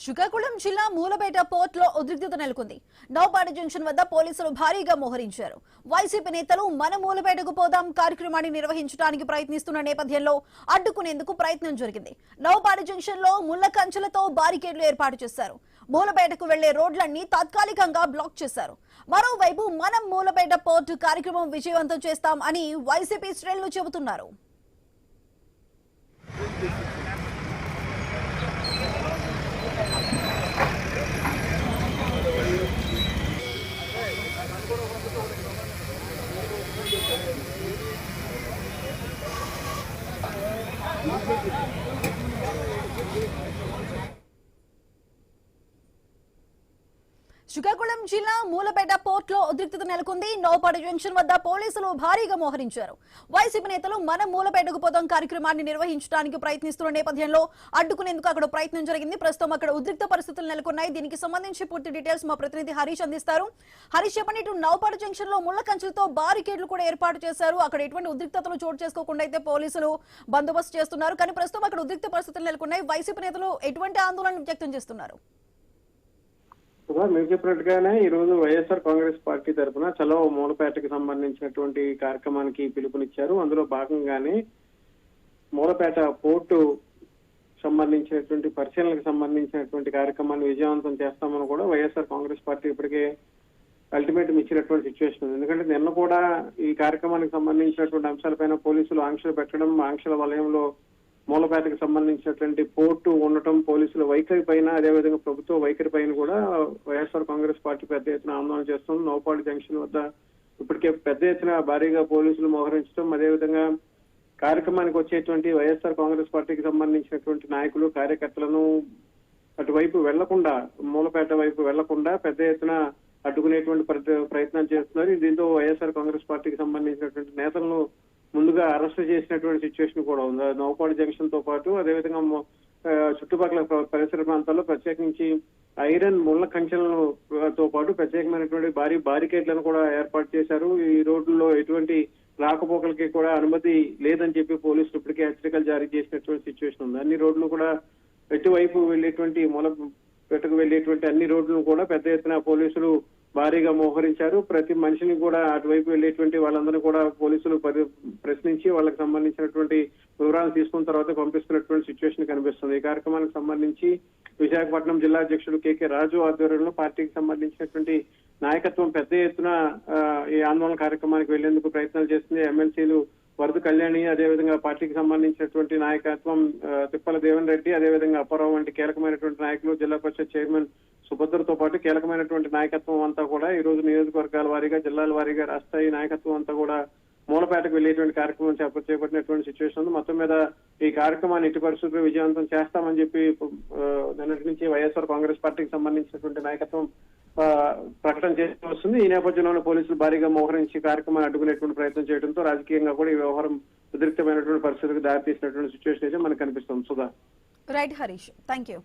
శ్రీకాకుళం జిల్లా మూలపేట పోర్టులో ఉద్రిక్తత నెలకొంది. నౌపాడు జంక్షన్ వద్ద పోలీసులు భారీగా మోహరించారు. వైసీపీ నేతలు మన మూలపేటకు పోదాం కార్యక్రమాన్ని నిర్వహించడానికి ప్రయత్నిస్తున్న నేపథ్యంలో అడ్డుకునేందుకు ప్రయత్నం జరిగింది. నౌపాడు జంక్షన్ లో ముళ్ల కంచెలతో బారికేడ్లు ఏర్పాటు చేశారు. మూలపేటకు వెళ్లే రోడ్లన్నీ తాత్కాలికంగా బ్లాక్ చేశారు. మరోవైపు మనం మూలపేట పోర్టు కార్యక్రమం విజయవంతం చేస్తాం అని వైసీపీ శ్రేణులు చెబుతున్నారు. శ్రీకాకుళం జిల్లా మూలపేట పోర్టులో ఉద్రిక్తత నెలకొంది. నౌపాడు జంక్షన్ వద్ద పోలీసులు భారీగా మోహరించారు. వైసీపీ నేతలు మన మూలపేటకు పోదాం కార్యక్రమాన్ని నిర్వహించడానికి ప్రయత్నిస్తున్న నేపథ్యంలో అడ్డుకునేందుకు అక్కడ ప్రయత్నం జరిగింది. ప్రస్తుతం అక్కడ ఉద్రిక్త పరిస్థితులు నెలకొన్నాయి. దీనికి సంబంధించి పూర్తి డీటెయిల్స్ మా ప్రతినిధి హరీష్ అందిస్తారు. హరీష్, చెప్పండి, ఇటు నౌపాడు జంక్షన్ లో ముళ్ల కంచెలతో బారికేడ్లు కూడా ఏర్పాటు చేశారు. అక్కడ ఎటువంటి ఉద్రిక్తతలు చోటు చేసుకోకుండా అయితే పోలీసులు బందోబస్తు చేస్తున్నారు. కానీ ప్రస్తుతం అక్కడ ఉద్రిక్త పరిస్థితులు నెలకొన్నాయి. వైసీపీ నేతలు ఎటువంటి ఆందోళన వ్యక్తం చేస్తున్నారు? మీరు చెప్పినట్టుగానే ఈ రోజు వైఎస్ఆర్ కాంగ్రెస్ పార్టీ తరఫున చలో మూలపేటకి సంబంధించినటువంటి కార్యక్రమానికి పిలుపునిచ్చారు. అందులో భాగంగానే మూలపేట పోర్టు సంబంధించినటువంటి పరిశీలనకు సంబంధించినటువంటి కార్యక్రమాన్ని విజయవంతం చేస్తామని కూడా వైఎస్ఆర్ కాంగ్రెస్ పార్టీ ఇప్పటికే అల్టిమేటం ఇచ్చినటువంటి సిచ్యువేషన్ ఉంది. ఎందుకంటే నిన్న కూడా ఈ కార్యక్రమానికి సంబంధించినటువంటి అంశాలపైన పోలీసులు ఆంక్షలు పెట్టడం, ఆంక్షల వలయంలో మూలపేటకు సంబంధించినటువంటి పోర్టు ఉండటం, పోలీసుల వైఖరి పైన, అదేవిధంగా ప్రభుత్వ వైఖరి పైన కూడా వైఎస్ఆర్ కాంగ్రెస్ పార్టీ పెద్ద ఎత్తున ఆందోళన చేస్తుంది. నౌపాడు జంక్షన్ వద్ద ఇప్పటికే పెద్ద ఎత్తున భారీగా పోలీసులు మోహరించడం, అదేవిధంగా కార్యక్రమానికి వచ్చేటువంటి వైఎస్ఆర్ కాంగ్రెస్ పార్టీకి సంబంధించినటువంటి నాయకులు, కార్యకర్తలను అటువైపు వెళ్లకుండా, మూలపేట వైపు వెళ్లకుండా పెద్ద ఎత్తున అడ్డుకునేటువంటి ప్రయత్నాలు చేస్తున్నారు. దీంతో వైఎస్ఆర్ కాంగ్రెస్ పార్టీకి సంబంధించినటువంటి నేతలను ముందుగా అరెస్ట్ చేసినటువంటి సిచ్యువేషన్ కూడా ఉంది. నౌపాడు జంక్షన్ తో పాటు అదేవిధంగా చుట్టుపక్కల పరిసర ప్రాంతాల్లో ప్రత్యేకించి ఐరన్ ముళ్ల కంచెలతో పాటు ప్రత్యేకమైనటువంటి భారీ బారికేడ్లను కూడా ఏర్పాటు చేశారు. ఈ రోడ్లలో ఎటువంటి రాకపోకలకి కూడా అనుమతి లేదని చెప్పి పోలీసులు ఇప్పటికే హెచ్చరికలు జారీ చేసినటువంటి సిచ్యువేషన్ ఉంది. అన్ని రోడ్లు కూడా ఎటువైపు వెళ్లేటువంటి మూలపేటకు వెళ్లేటువంటి అన్ని రోడ్లను కూడా పెద్ద ఎత్తున పోలీసులు భారీగా మోహరించారు. ప్రతి మనిషిని కూడా అటువైపు వెళ్లేటువంటి వాళ్ళందరూ కూడా పోలీసులు ప్రశ్నించి వాళ్ళకి సంబంధించినటువంటి వివరాలు తీసుకున్న తర్వాత పంపిస్తున్నటువంటి సిచ్యువేషన్ కనిపిస్తుంది. ఈ కార్యక్రమానికి సంబంధించి విశాఖపట్నం జిల్లా అధ్యక్షుడు కేకే రాజు ఆధ్వర్యంలో పార్టీకి సంబంధించినటువంటి నాయకత్వం పెద్ద ఎత్తున ఈ ఆందోళన కార్యక్రమానికి వెళ్లేందుకు ప్రయత్నాలు చేస్తుంది. ఎమ్మెల్సీలు వరద కళ్యాణి, అదేవిధంగా పార్టీకి సంబంధించినటువంటి నాయకత్వం తిప్పల దేవన్ రెడ్డి, అదేవిధంగా అప్పారావు వంటి కీలకమైనటువంటి నాయకులు, జిల్లా పరిషత్ చైర్మన్ సుభద్రతో పాటు కీలకమైనటువంటి నాయకత్వం అంతా కూడా ఈ రోజు నియోజకవర్గాల వారీగా, జిల్లాల వారీగా, రాష్ట్ర నాయకత్వం అంతా కూడా మూలపేటకు వెళ్లేటువంటి కార్యక్రమం చేపట్టినటువంటి సిచ్యువేషన్ ఉంది. మొత్తం మీద ఈ కార్యక్రమాన్ని ఎట్టి పరిస్థితుల్లో విజయవంతం చేస్తామని చెప్పి నిన్నటి నుంచి వైఎస్ఆర్ కాంగ్రెస్ పార్టీకి సంబంధించినటువంటి నాయకత్వం ప్రకటన చేస్తూ వస్తుంది. ఈ నేపథ్యంలోనే పోలీసులు భారీగా మోహరించి కార్యక్రమాన్ని అడ్డుకునేటువంటి ప్రయత్నం చేయడంతో రాజకీయంగా కూడా ఈ వ్యవహారం ఉద్రిక్తమైనటువంటి పరిస్థితులకు దారితీసినటువంటి సిచ్యువేషన్ అయితే మనకు కనిపిస్తుంది. Sudha. Right Harish, thank you.